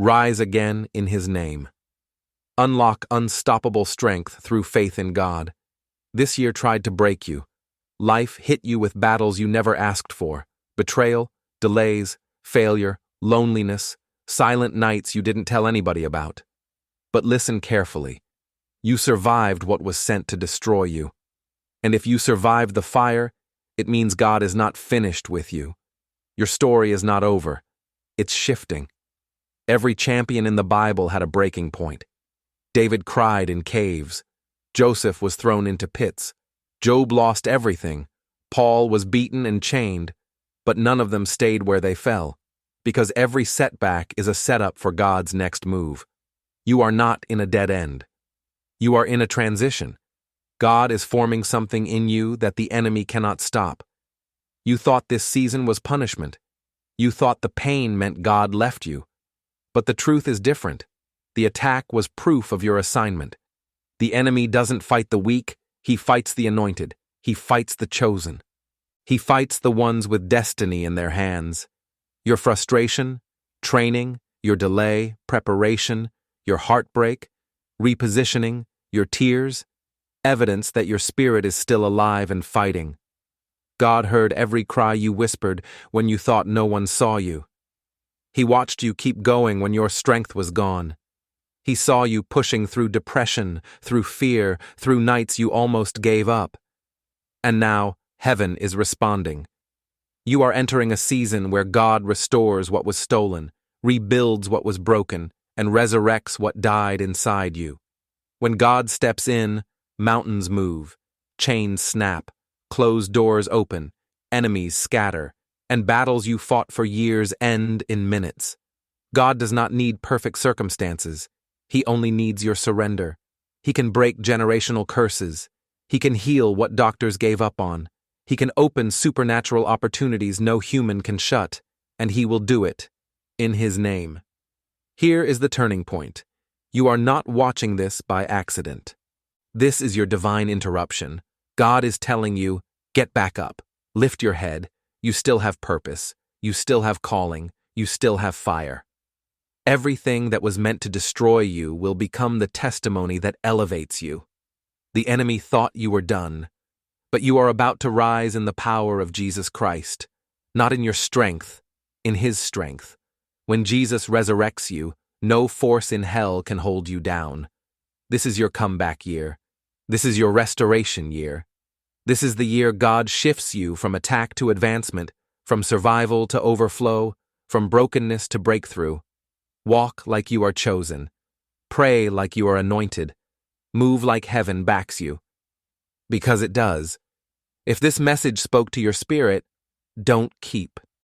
Rise again in His name. Unlock unstoppable strength through faith in God. This year tried to break you. Life hit you with battles you never asked for. Betrayal, delays, failure, loneliness, silent nights you didn't tell anybody about. But listen carefully. You survived what was sent to destroy you. And if you survived the fire, it means God is not finished with you. Your story is not over. It's shifting. Every champion in the Bible had a breaking point. David cried in caves. Joseph was thrown into pits. Job lost everything. Paul was beaten and chained. But none of them stayed where they fell, because every setback is a setup for God's next move. You are not in a dead end. You are in a transition. God is forming something in you that the enemy cannot stop. You thought this season was punishment. You thought the pain meant God left you. But the truth is different. The attack was proof of your assignment. The enemy doesn't fight the weak, he fights the anointed. He fights the chosen. He fights the ones with destiny in their hands. Your frustration, training, your delay, preparation, your heartbreak, repositioning, your tears, evidence that your spirit is still alive and fighting. God heard every cry you whispered when you thought no one saw you. He watched you keep going when your strength was gone. He saw you pushing through depression, through fear, through nights you almost gave up. And now, heaven is responding. You are entering a season where God restores what was stolen, rebuilds what was broken, and resurrects what died inside you. When God steps in, mountains move, chains snap, closed doors open, enemies scatter, and battles you fought for years end in minutes. God does not need perfect circumstances. He only needs your surrender. He can break generational curses. He can heal what doctors gave up on. He can open supernatural opportunities no human can shut, and He will do it, in His name. Here is the turning point. You are not watching this by accident. This is your divine interruption. God is telling you, get back up, lift your head. You still have purpose. You still have calling. You still have fire. Everything that was meant to destroy you will become the testimony that elevates you. The enemy thought you were done, but you are about to rise in the power of Jesus Christ, not in your strength, in His strength. When Jesus resurrects you, no force in hell can hold you down. This is your comeback year. This is your restoration year. This is the year God shifts you from attack to advancement, from survival to overflow, from brokenness to breakthrough. Walk like you are chosen. Pray like you are anointed. Move like heaven backs you. Because it does. If this message spoke to your spirit, don't keep